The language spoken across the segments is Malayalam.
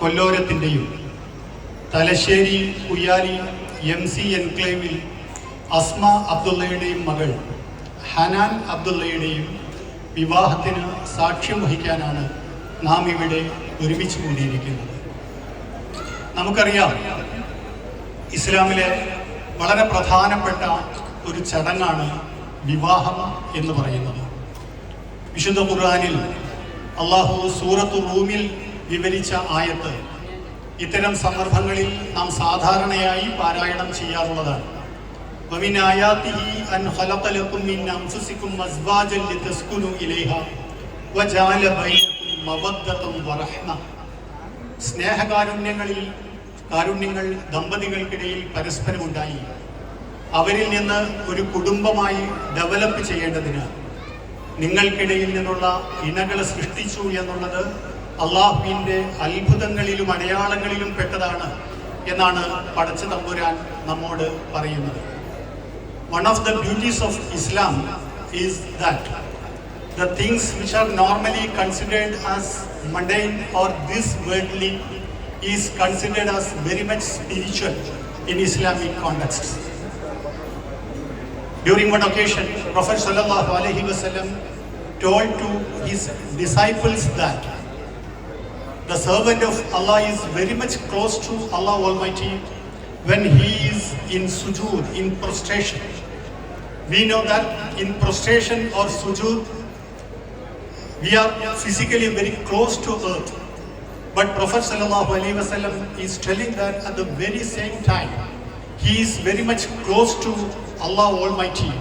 കൊല്ലോരത്തിൻ്റെയും തലശ്ശേരി കുയ്യാലി MC എൻക്ലേവിൽ അസ്മ അബ്ദുള്ളയുടെയും മകൾ ഹനാൻ അബ്ദുള്ളയുടെയും വിവാഹത്തിന് സാക്ഷ്യം വഹിക്കാനാണ് നാം ഇവിടെ ഒരുമിച്ച് കൂടിയിരിക്കുന്നത്. നമുക്കറിയാം, ഇസ്ലാമിലെ വളരെ പ്രധാനപ്പെട്ട ഒരു ചടങ്ങാണ് വിവാഹം എന്ന് പറയുന്നത്. വിശുദ്ധ ഖുർആനിൽ അള്ളാഹു സൂറത്തു റൂമിൽ വിവരിച്ച ആയത്ത് ഇത്തരം സന്ദർഭങ്ങളിൽ നാം സാധാരണയായി പാരായണം ചെയ്യാറുള്ളതാണ്. وَمِنْ آيَاتِهِ أَنْ خَلَقَ لَكُم مِّنْ أَنفُسِكُمْ أَزْوَاجًا لِتَسْكُنُوا إِلَيْهَا وَجَعَلَ بَيْنَكُم مَّوَدَّةً وَرَحْمَةً. കാരുണ്യങ്ങൾ ദമ്പതികൾക്കിടയിൽ പരസ്പരമുണ്ടായി അവരിൽ നിന്ന് ഒരു കുടുംബമായി ഡെവലപ്പ് ചെയ്യേണ്ടതിന് നിങ്ങൾക്കിടയിൽ നിന്നുള്ള ഇണകളെ സൃഷ്ടിച്ചു എന്നുള്ളത് അള്ളാഹുവിൻ്റെ അത്ഭുതങ്ങളിലും അടയാളങ്ങളിലും പെട്ടതാണ് എന്നാണ് പടച്ച തമ്പുരാൻ നമ്മോട് പറയുന്നത്. One of the beauties of Islam is that the things which are normally considered as mundane or this worldly is considered as very much spiritual in Islamic contexts. During one occasion, Prophet sallallahu alaihi wasallam told to his disciples that the servant of Allah is very much close to Allah Almighty when he is in sujood, in prostration. We know that in prostration or sujood, we are physically very close to earth. But Prophet sallallahu alaihi wasallam is telling that at the very same time, he is very much close to Allah Almighty.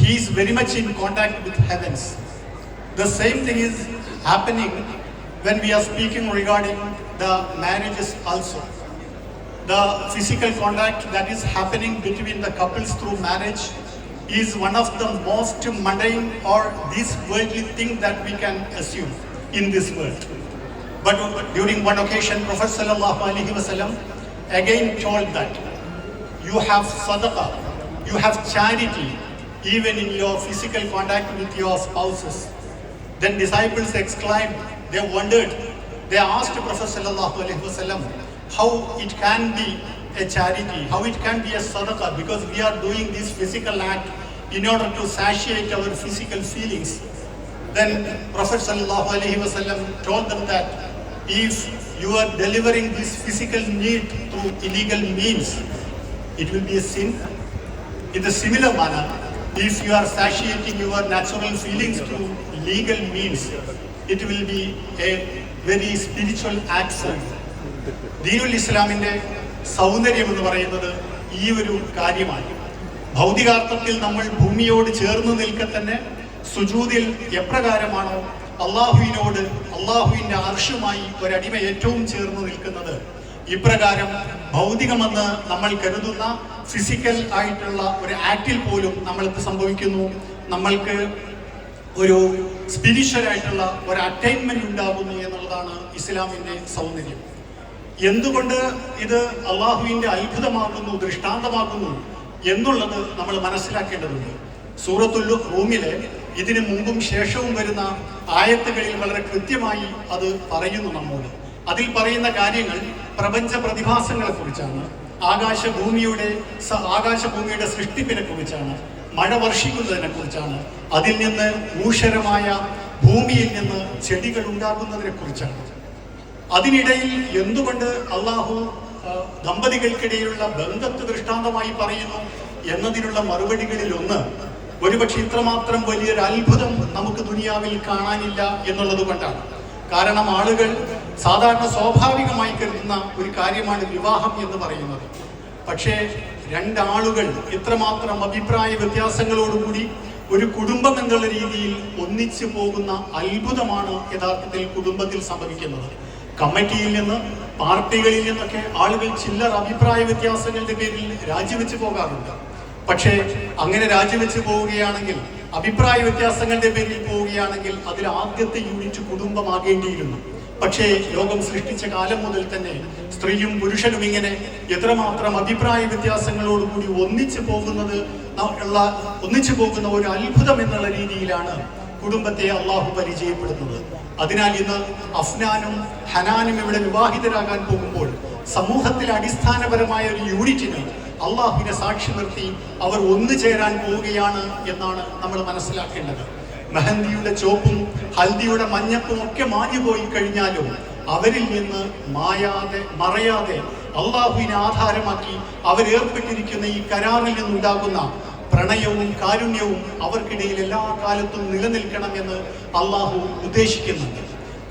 He is very much in contact with heavens. The same thing is happening when we are speaking regarding the marriages also. The physical contact that is happening between the couples through marriage is one of the most mundane or this worldly thing that we can assume in this world. But during one occasion, Prophet sallallahu alaihi wasallam again told that you have sadaqah, you have charity even in your physical contact with your spouses. Then disciples exclaimed, they wondered, they asked Prophet sallallahu alaihi wasallam how it can be a charity, how it can be a sadaqah, because we are doing this physical act in order to satiate our physical feelings. Then Prophet sallallahu alaihi wasallam told them that if you are delivering this physical need through illegal means, it will be a sin. In the similar manner, if you are satiating your natural feelings through legal means, it will be a very spiritual act. ദീനുൽ ഇസ്ലാമിൻ്റെ സൗന്ദര്യം എന്ന് പറയുന്നത് ഈ ഒരു കാര്യമാണ്. ഭൗതികാർത്ഥത്തിൽ നമ്മൾ ഭൂമിയോട് ചേർന്ന് നിൽക്കെ തന്നെ സുജൂദിൽ എപ്രകാരമാണോ അള്ളാഹുവിനോട് അള്ളാഹുവിൻ്റെ അർശുമായി ഒരടിമ ഏറ്റവും ചേർന്ന് നിൽക്കുന്നത്, ഇപ്രകാരം ഭൗതികമെന്ന് നമ്മൾ കരുതുന്ന ഫിസിക്കൽ ആയിട്ടുള്ള ഒരു ആക്റ്റിൽ പോലും നമ്മൾക്ക് സംഭവിക്കുന്നു. നമ്മൾക്ക് ഒരു സ്പിരിച്വൽ ആയിട്ടുള്ള ഒരു അറ്റൈൻമെന്റ് ഉണ്ടാകുന്നു എന്നുള്ളതാണ് ഇസ്ലാമിൻ്റെ സൗന്ദര്യം. എന്തുകൊണ്ട് ഇത് അള്ളാഹുവിൻ്റെ അത്ഭുതമാകുന്നു, ദൃഷ്ടാന്തമാകുന്നു എന്നുള്ളത് നമ്മൾ മനസ്സിലാക്കേണ്ടതുണ്ട്. സൂറത്തുൽ റൂമിലെ ഇതിനു മുമ്പും ശേഷവും വരുന്ന ആയത്തുകളിൽ വളരെ കൃത്യമായി അത് പറയുന്നു നമ്മോട്. അതിൽ പറയുന്ന കാര്യങ്ങൾ പ്രപഞ്ച പ്രതിഭാസങ്ങളെ കുറിച്ചാണ്, ആകാശഭൂമിയുടെ സൃഷ്ടിപ്പിനെ കുറിച്ചാണ്, മഴ വർഷിക്കുന്നതിനെ കുറിച്ചാണ്, അതിൽ നിന്ന് ഊഷരമായ ഭൂമിയിൽ നിന്ന് ചെടികൾ ഉണ്ടാകുന്നതിനെ കുറിച്ചാണ്. അതിനിടയിൽ എന്തുകൊണ്ട് അള്ളാഹു ദമ്പതികൾക്കിടയിലുള്ള ബന്ധത്തെ ദൃഷ്ടാന്തമായി പറയുന്നു എന്നതിനുള്ള മറുപടികളിൽ ഒന്ന്, ഒരുപക്ഷെ ഇത്രമാത്രം വലിയൊരു അത്ഭുതം നമുക്ക് ദുനിയാവിൽ കാണാനില്ല എന്നുള്ളത് കൊണ്ടാണ്. കാരണം ആളുകൾ സാധാരണ സ്വാഭാവികമായി കരുതുന്ന ഒരു കാര്യമാണ് വിവാഹം എന്ന് പറയുന്നത്. പക്ഷേ രണ്ടാളുകൾ ഇത്രമാത്രം അഭിപ്രായ വ്യത്യാസങ്ങളോടുകൂടി ഒരു കുടുംബം എന്നുള്ള രീതിയിൽ ഒന്നിച്ചു പോകുന്ന അത്ഭുതമാണ് യഥാർത്ഥത്തിൽ കുടുംബത്തിൽ സംഭവിക്കുന്നത്. കമ്മിറ്റിയിൽ നിന്ന്, പാർട്ടികളിൽ നിന്നൊക്കെ ആളുകൾ ചില്ലർ അഭിപ്രായ വ്യത്യാസങ്ങളുടെ പേരിൽ രാജിവെച്ച് പോകാറുണ്ട്. പക്ഷേ അങ്ങനെ രാജിവെച്ച് പോവുകയാണെങ്കിൽ, അഭിപ്രായ വ്യത്യാസങ്ങളുടെ പേരിൽ പോവുകയാണെങ്കിൽ അതിൽ ആദ്യത്തെ യൂണിറ്റ് കുടുംബമാകേണ്ടിയിരുന്നു. പക്ഷേ ലോകം സൃഷ്ടിച്ച കാലം മുതൽ തന്നെ സ്ത്രീയും പുരുഷനും ഇങ്ങനെ എത്രമാത്രം അഭിപ്രായ വ്യത്യാസങ്ങളോടുകൂടി ഒന്നിച്ചു പോകുന്ന ഒരു അത്ഭുതം എന്നുള്ള രീതിയിലാണ് കുടുംബത്തെ അള്ളാഹു പരിചയപ്പെടുന്നത്. അതിനാൽ ഇന്ന് അഫ്നാനും ഹനാനും ഇവിടെ വിവാഹിതരാകാൻ പോകുമ്പോൾ സമൂഹത്തിലെ അടിസ്ഥാനപരമായ ഒരു യൂണിറ്റിന് അള്ളാഹുവിനെ സാക്ഷി നിർത്തി അവർ ഒന്നു ചേരാൻ പോവുകയാണ് എന്നാണ് നമ്മൾ മനസ്സിലാക്കേണ്ടത്. മെഹന്തിയുടെ ചോപ്പും ഹൽദിയുടെ മഞ്ഞപ്പും ഒക്കെ മാഞ്ഞുപോയി കഴിഞ്ഞാലും അവരിൽ നിന്ന് മറയാതെ അള്ളാഹുവിനെ ആധാരമാക്കി അവരേർപ്പെട്ടിരിക്കുന്ന ഈ കരാറിൽ നിന്നുണ്ടാകുന്ന പ്രണയവും കാരുണ്യവും അവർക്കിടയിൽ എല്ലാ കാലത്തും നിലനിൽക്കണമെന്ന് അള്ളാഹു ഉദ്ദേശിക്കുന്നുണ്ട്.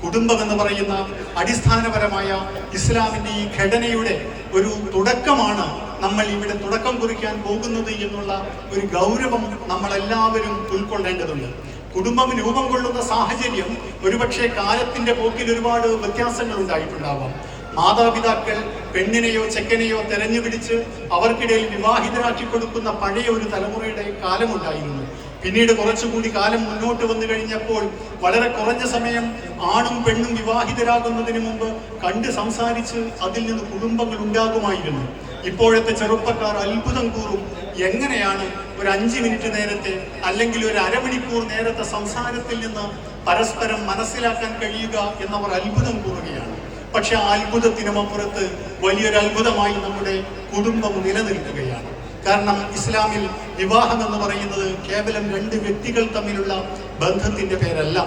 കുടുംബം എന്ന് പറയുന്ന അടിസ്ഥാനപരമായ ഇസ്ലാമിൻ്റെ ഈ ഘടനയുടെ ഒരു തുടക്കമാണ് നമ്മൾ ഇവിടെ തുടക്കം കുറിക്കാൻ പോകുന്നത് എന്നുള്ള ഒരു ഗൗരവം നമ്മളെല്ലാവരും ഉൾക്കൊള്ളേണ്ടതുണ്ട്. കുടുംബം രൂപം കൊള്ളുന്ന സാഹചര്യം ഒരുപക്ഷെ കാലത്തിന്റെ പോക്കിൽ ഒരുപാട് വ്യത്യാസങ്ങൾ ഉണ്ടായിട്ടുണ്ടാവാം. മാതാപിതാക്കൾ പെണ്ണിനെയോ ചെക്കനെയോ തെരഞ്ഞുപിടിച്ച് അവർക്കിടയിൽ വിവാഹിതരാക്കി കൊടുക്കുന്ന പഴയ ഒരു തലമുറയുടെ കാലമുണ്ടായിരുന്നു. പിന്നീട് കുറച്ചുകൂടി കാലം മുന്നോട്ട് വന്നു കഴിഞ്ഞപ്പോൾ വളരെ കുറഞ്ഞ സമയം ആണും പെണ്ണും വിവാഹിതരാകുന്നതിന് മുമ്പ് കണ്ട് സംസാരിച്ച് അതിൽ നിന്ന് കുടുംബങ്ങൾ ഉണ്ടാകുമായിരുന്നു. ഇപ്പോഴത്തെ ചെറുപ്പക്കാർ അത്ഭുതം കൂറും എങ്ങനെയാണ് ഒരു 5 മിനിറ്റ് നേരത്തെ അല്ലെങ്കിൽ ഒരു അരമണിക്കൂർ നേരത്തെ സംസാരത്തിൽ നിന്ന് പരസ്പരം മനസ്സിലാക്കാൻ കഴിയുക എന്നവർ അത്ഭുതം കൂറുകയാണ്. പക്ഷെ ആ അത്ഭുതത്തിനുമപ്പുറത്ത് വലിയൊരു അത്ഭുതമായി നമ്മുടെ കുടുംബം നിലനിൽക്കുകയാണ്. കാരണം ഇസ്ലാമിൽ വിവാഹം എന്ന് പറയുന്നത് കേവലം 2 വ്യക്തികൾ തമ്മിലുള്ള ബന്ധത്തിന്റെ പേരല്ല,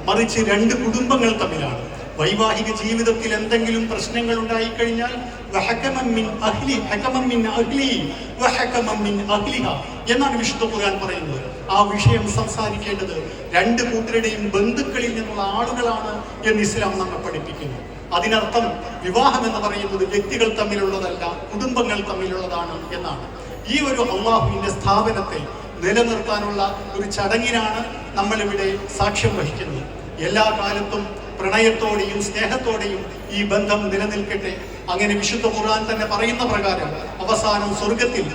മറിച്ച് 2 കുടുംബങ്ങൾ തമ്മിലാണ്. വൈവാഹിക ജീവിതത്തിൽ എന്തെങ്കിലും പ്രശ്നങ്ങൾ ഉണ്ടായിക്കഴിഞ്ഞാൽ എന്നാണ് വിശുദ്ധ ഖുർആൻ പറയുന്നത്. ആ വിഷയം സംസാരിക്കേണ്ടത് 2 കൂട്ടരുടെയും ബന്ധുക്കളിൽ നിന്നുള്ള ആളുകളാണ് എന്ന് ഇസ്ലാം നമ്മെ പഠിപ്പിക്കുന്നു. അതിനർത്ഥം വിവാഹം എന്ന് പറയുന്നത് വ്യക്തികൾ തമ്മിലുള്ളതല്ല, കുടുംബങ്ങൾ തമ്മിലുള്ളതാണ് എന്നാണ്. ഈ ഒരു അള്ളാഹുവിന്റെ സ്ഥാപനത്തെ നിലനിർത്താനുള്ള ഒരു ചടങ്ങിനാണ് നമ്മളിവിടെ സാക്ഷ്യം വഹിക്കുന്നത്. എല്ലാ കാലത്തും പ്രണയത്തോടെയും സ്നേഹത്തോടെയും ഈ ബന്ധം നിലനിൽക്കട്ടെ. അങ്ങനെ വിശുദ്ധ ഖുർആൻ തന്നെ പറയുന്ന പ്രകാരം അവസാനം സ്വർഗത്തിൽ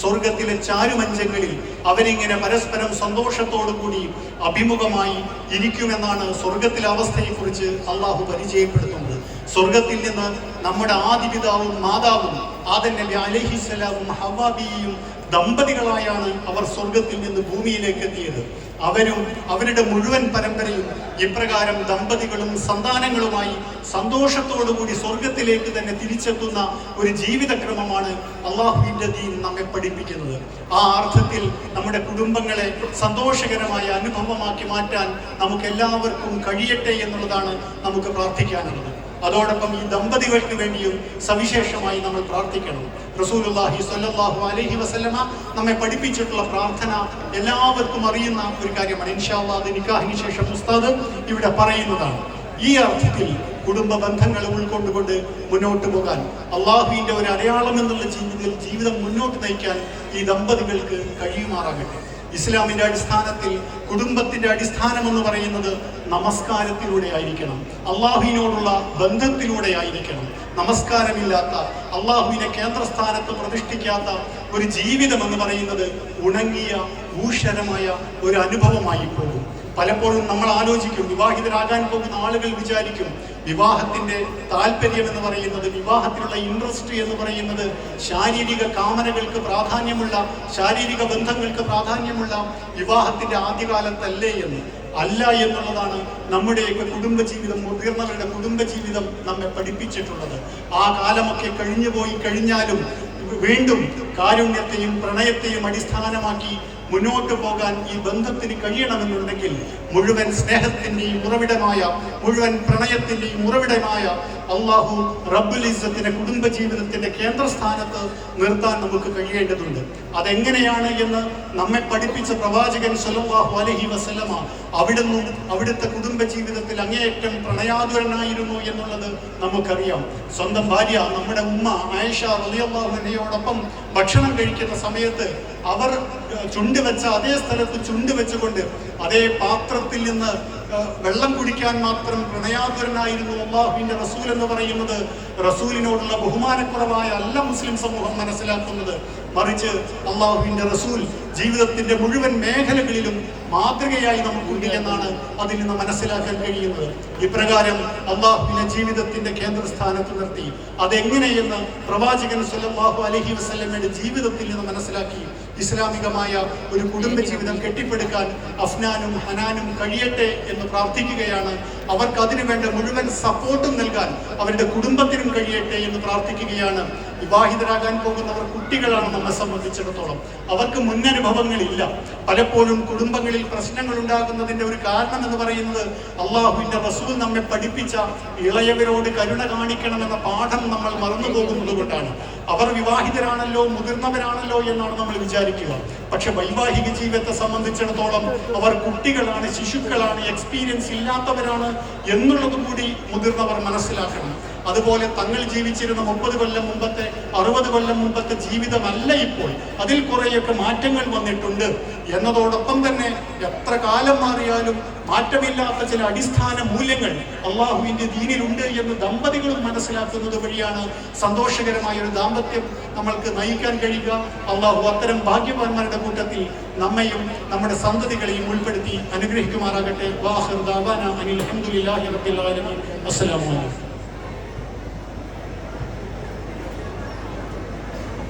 സ്വർഗത്തിലെ ചാരുമഞ്ചങ്ങളിൽ അവരിങ്ങനെ പരസ്പരം സന്തോഷത്തോടു കൂടി അഭിമുഖമായി ഇരിക്കുമെന്നാണ് സ്വർഗത്തിലെ അവസ്ഥയെക്കുറിച്ച് അള്ളാഹു പരിചയപ്പെടുത്തുന്നത്. സ്വർഗത്തിൽ നിന്ന് നമ്മുടെ ആദിപിതാവും മാതാവും ആദം നബി അലൈഹിസ്സലാമും ഹവ്വാ ബീവിയും ദമ്പതികളായാണ് അവർ സ്വർഗത്തിൽ നിന്ന് ഭൂമിയിലേക്ക് എത്തിയത്. അവരും അവരുടെ മുഴുവൻ പരമ്പരയും ഇപ്രകാരം ദമ്പതികളും സന്താനങ്ങളുമായി സന്തോഷത്തോടുകൂടി സ്വർഗത്തിലേക്ക് തന്നെ തിരിച്ചെത്തുന്ന ഒരു ജീവിതക്രമമാണ് അള്ളാഹുവിന്റെ ദീൻ നമ്മെ പഠിപ്പിക്കുന്നത്. ആ അർത്ഥത്തിൽ നമ്മുടെ കുടുംബങ്ങളെ സന്തോഷകരമായ അനുഭവമാക്കി മാറ്റാൻ നമുക്ക് എല്ലാവർക്കും കഴിയട്ടെ എന്നുള്ളതാണ് നമുക്ക് പ്രാർത്ഥിക്കാനുള്ളത്. അതോടൊപ്പം ഈ ദമ്പതികൾക്ക് വേണ്ടിയും സവിശേഷമായി നമ്മൾ പ്രാർത്ഥിക്കണം. റസൂലുള്ളാഹി സ്വല്ലല്ലാഹു അലൈഹി വസല്ലമ നമ്മെ പഠിപ്പിച്ചിട്ടുള്ള പ്രാർത്ഥന എല്ലാവർക്കും അറിയുന്ന ഒരു കാര്യമാണ്. ഇൻഷാ അല്ലാഹ് അത് നിക്കാഹിന് ശേഷം ഉസ്താദ് ഇവിടെ പറയുന്നതാണ്. ഈ അർത്ഥത്തിൽ കുടുംബ ബന്ധങ്ങൾ ഉൾക്കൊണ്ടുകൊണ്ട് മുന്നോട്ട് പോകാൻ അള്ളാഹുവിന്റെ ഒരു അടയാളം എന്നുള്ള ജീവിതം മുന്നോട്ട് നയിക്കാൻ ഈ ദമ്പതികൾക്ക് കഴിയുമാറാകട്ടെ. ഇസ്ലാമിന്റെ അടിസ്ഥാനത്തിൽ കുടുംബത്തിന്റെ അടിസ്ഥാനം എന്ന് പറയുന്നത് നമസ്കാരത്തിലൂടെ ആയിരിക്കണം, അള്ളാഹുവിനോടുള്ള ബന്ധത്തിലൂടെ ആയിരിക്കണം. നമസ്കാരമില്ലാത്ത, അള്ളാഹുവിനെ കേന്ദ്രസ്ഥാനത്ത് പ്രതിഷ്ഠിക്കാത്ത ഒരു ജീവിതം എന്ന് പറയുന്നത് ഉണങ്ങിയ ഊഷരമായ ഒരു അനുഭവമായി പോകും. പലപ്പോഴും നമ്മൾ ആലോചിക്കും, വിവാഹിതരാകാൻ പോകുന്ന ആളുകൾ വിചാരിക്കും വിവാഹത്തിന്റെ താല്പര്യം എന്ന് പറയുന്നത്, വിവാഹത്തിലുള്ള ഇൻട്രസ്റ്റ് എന്ന് പറയുന്നത് ശാരീരിക കാമനകൾക്ക് പ്രാധാന്യമുള്ള, ശാരീരിക ബന്ധങ്ങൾക്ക് പ്രാധാന്യമുള്ള വിവാഹത്തിന്റെ ആദ്യകാലത്തല്ലേ എന്ന്. അല്ല എന്നുള്ളതാണ് നമ്മുടെയൊക്കെ കുടുംബജീവിതം, മുതിർന്നവരുടെ കുടുംബജീവിതം നമ്മെ പഠിപ്പിച്ചിട്ടുള്ളത്. ആ കാലമൊക്കെ കഴിഞ്ഞുപോയി കഴിഞ്ഞാലും വീണ്ടും കാരുണ്യത്തെയും പ്രണയത്തെയും അടിസ്ഥാനമാക്കി മുന്നോട്ട് പോകാൻ ഈ ബന്ധത്തിന് കഴിയണമെന്നുണ്ടെങ്കിൽ മുഴുവൻ സ്നേഹത്തിന്റെയും ഉറവിടമായ, മുഴുവൻ പ്രണയത്തിന്റെയും ഉറവിടമായ അള്ളാഹു റബ്ബുൽ ഇസ്സത്തിനെ കുടുംബജീവിതത്തിന്റെ കേന്ദ്രസ്ഥാനത്ത് നിർത്താൻ നമുക്ക് കഴിയേണ്ടതുണ്ട്. അതെങ്ങനെയാണ് എന്ന് നമ്മെ പഠിപ്പിച്ച പ്രവാചകൻ സ്വല്ലല്ലാഹു അലൈഹി വസല്ലമ അവിടുത്തെ കുടുംബജീവിതത്തിൽ അങ്ങേയറ്റം പ്രണയാതുരനായിരുന്നു എന്നുള്ളത് നമുക്കറിയാം. സ്വന്തം ഭാര്യ നമ്മുടെ ഉമ്മ ആയിഷ റളിയല്ലാഹു അൻഹയോടൊപ്പം ഭക്ഷണം കഴിക്കുന്ന സമയത്ത് അവർ ചുണ്ടുവെച്ച അതേ സ്ഥലത്ത് ചുണ്ടുവെച്ചുകൊണ്ട് അതേ പാത്രത്തിൽ നിന്ന് വെള്ളം കുടിക്കാൻ മാത്രം പ്രണയാതുരനായിരുന്നു അല്ലാഹുവിന്റെ റസൂൽ എന്ന് പറയുന്നത് റസൂലിനോടുള്ള ബഹുമാനക്കുറവായ അല്ല മുസ്ലിം സമൂഹം മനസ്സിലാക്കുന്നത്. മറിച്ച് അല്ലാഹുവിന്റെ റസൂൽ ജീവിതത്തിന്റെ മുഴുവൻ മേഖലകളിലും മാതൃകയായി നമുക്കുണ്ട് എന്നാണ് അതിൽ നിന്ന് മനസ്സിലാക്കാൻ കഴിയുന്നത്. ഇപ്രകാരം അള്ളാഹുവിനെ ജീവിതത്തിന്റെ കേന്ദ്രസ്ഥാനത്ത് നിർത്തി അതെങ്ങനെയെന്ന് പ്രവാചകൻ സല്ലല്ലാഹു അലൈഹി വസല്ലമയുടെ ജീവിതത്തിൽ നിന്ന് മനസ്സിലാക്കി ഇസ്ലാമികമായ ഒരു കുടുംബ ജീവിതം കെട്ടിപ്പടുക്കാൻ അഫ്നാനും ഹനാനും കഴിയട്ടെ എന്ന് പ്രാർത്ഥിക്കുകയാണ്. അവർക്ക് അതിനു വേണ്ട മുഴുവൻ സപ്പോർട്ടും നൽകാൻ അവരുടെ കുടുംബത്തിനും കഴിയട്ടെ എന്ന് പ്രാർത്ഥിക്കുകയാണ്. വിവാഹിതരാകാൻ പോകുന്നവർ കുട്ടികളാണ് നമ്മെ സംബന്ധിച്ചിടത്തോളം. അവർക്ക് മുന്നനുഭവങ്ങളില്ല. പലപ്പോഴും കുടുംബങ്ങളിൽ പ്രശ്നങ്ങൾ ഉണ്ടാകുന്നതിന്റെ ഒരു കാരണം എന്ന് പറയുന്നത് അള്ളാഹുവിന്റെ റസൂൽ നമ്മെ പഠിപ്പിച്ച ഇളയവരോട് കരുണ കാണിക്കണമെന്ന പാഠം നമ്മൾ മറന്നു പോകുന്നത് കൊണ്ടാണ്. അവർ വിവാഹിതരാണല്ലോ, മുതിർന്നവരാണല്ലോ എന്നാണ് നമ്മൾ വിചാരിക്കുക. പക്ഷെ വൈവാഹിക ജീവിതത്തെ സംബന്ധിച്ചിടത്തോളം അവർ കുട്ടികളാണ്, ശിശുക്കളാണ്, എക്സ്പീരിയൻസ് ഇല്ലാത്തവരാണ് എന്നുള്ളത് കൂടി മുതിർന്നവർ മനസ്സിലാക്കണം. അതുപോലെ തങ്ങൾ ജീവിച്ചിരുന്ന 30 കൊല്ലം മുമ്പത്തെ 60 കൊല്ലം മുമ്പത്തെ ജീവിതമല്ല ഇപ്പോൾ. അതിൽ കുറേയൊക്കെ മാറ്റങ്ങൾ വന്നിട്ടുണ്ട് എന്നതോടൊപ്പം തന്നെ എത്ര കാലം മാറിയാലും മാറ്റമില്ലാത്ത ചില അടിസ്ഥാന മൂല്യങ്ങൾ അള്ളാഹുവിന്റെ ദീനിലുണ്ട് എന്ന് ദമ്പതികളും മനസ്സിലാക്കുന്നത് വഴിയാണ് സന്തോഷകരമായ ഒരു ദാമ്പത്യം നമ്മൾക്ക് നയിക്കാൻ കഴിയുക. അള്ളാഹു അത്തരം ഭാഗ്യവാന്മാരുടെ കൂട്ടത്തിൽ നമ്മയും നമ്മുടെ സന്തതികളെയും ഉൾപ്പെടുത്തി അനുഗ്രഹിക്കുമാറാകട്ടെ. വാഹിർ ദഅവാനാ അനിൽ ഹംദുലില്ലാഹി റബ്ബിൽ ആലമീൻ. അസ്സലാമു അലൈക്കും.